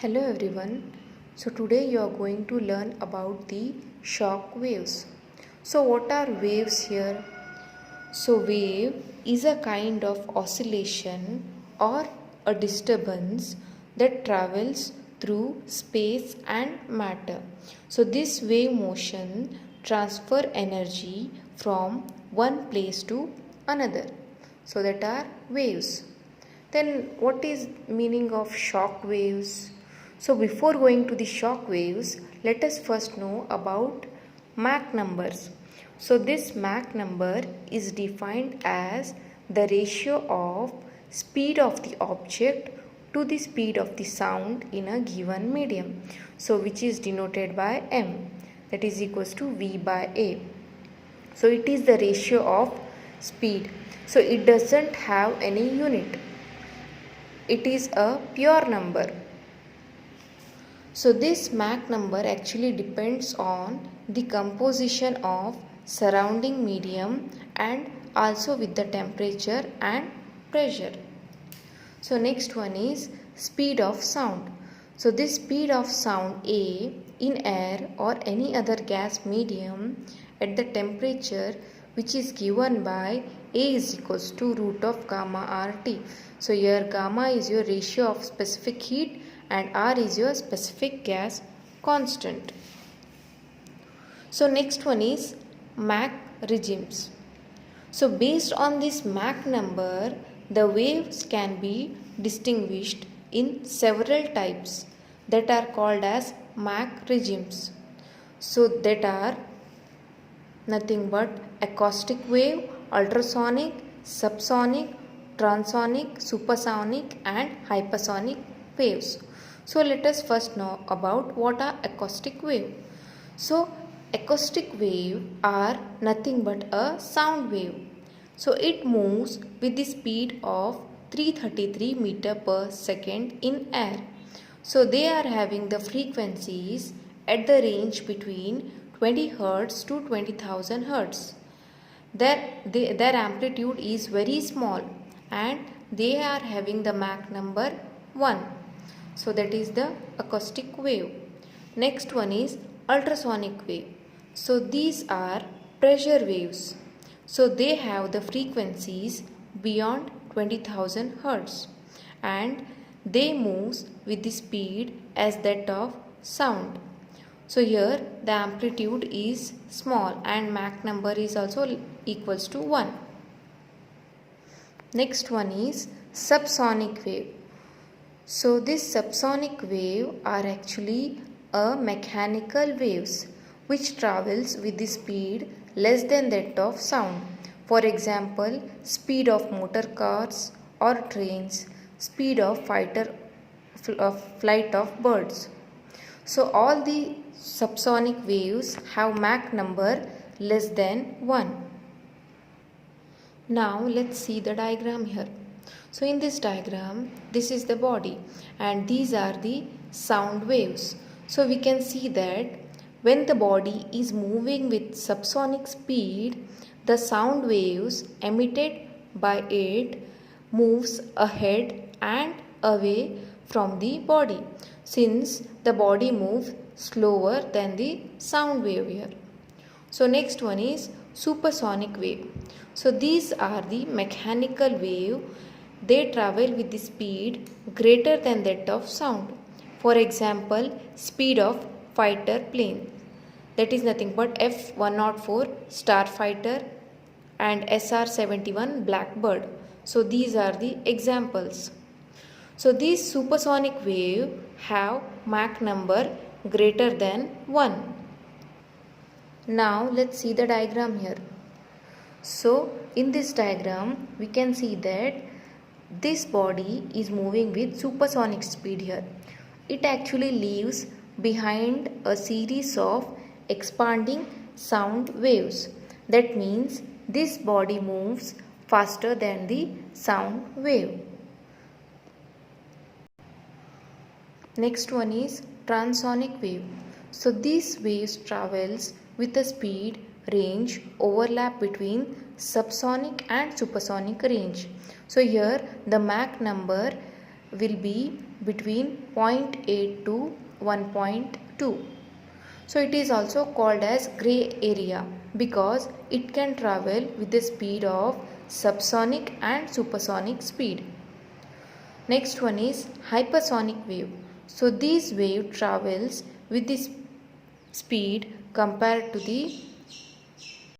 Hello everyone. So today you are going to learn about the shock waves. So what are waves here? So wave is a kind of oscillation or a disturbance that travels through space and matter. So this wave motion transfer energy from one place to another. So that are waves. Then what is meaning of shock waves? So before going to the shock waves, let us first know about Mach numbers. So this Mach number is defined as the ratio of speed of the object to the speed of the sound in a given medium. So which is denoted by m, that is equals to v by a. So it is the ratio of speed. So it doesn't have any unit. It is a pure number. So this Mach number actually depends on the composition of surrounding medium and also with the temperature and pressure. So next one is speed of sound. So this speed of sound A in air or any other gas medium at the temperature which is given by A is equals to root of gamma RT. So here gamma is your ratio of specific heat and R is your specific gas constant. So next one is Mach regimes. So based on this Mach number, the waves can be distinguished in several types that are called as Mach regimes. So that are nothing but acoustic wave, ultrasonic, subsonic, transonic, supersonic and hypersonic waves. So let us first know about what are acoustic wave. So acoustic wave are nothing but a sound wave. So it moves with the speed of 333 meter per second in air. So they are having the frequencies at the range between 20 Hz to 20,000 Hz. Their amplitude is very small and they are having the Mach number 1. So that is the acoustic wave. Next one is ultrasonic wave. So these are pressure waves. So they have the frequencies beyond 20,000 Hz and they move with the speed as that of sound. So here the amplitude is small and Mach number is also equals to 1. Next one is subsonic wave. So this subsonic wave are actually a mechanical waves which travels with the speed less than that of sound. For example, speed of motor cars or trains, speed of flight of birds. So all the subsonic waves have Mach number less than 1. Now let's see the diagram here. So in this diagram, this is the body and these are the sound waves. So we can see that when the body is moving with subsonic speed, the sound waves emitted by it moves ahead and away from the body, since the body moves slower than the sound wave here. So next one is supersonic wave. So these are the mechanical wave. They travel with the speed greater than that of sound. For example, speed of fighter plane, that is nothing but F-104 Starfighter and SR-71 Blackbird. So these are the examples. So these supersonic wave have Mach number greater than 1. Now let's see the diagram here. So in this diagram we can see that this body is moving with supersonic speed here. It actually leaves behind a series of expanding sound waves. That means this body moves faster than the sound wave. Next one is transonic wave. So these waves travels with a speed range overlap between subsonic and supersonic range. So here the Mach number will be between 0.8 to 1.2. So it is also called as gray area because it can travel with the speed of subsonic and supersonic speed. Next one is hypersonic wave. So this wave travels with the speed compared to the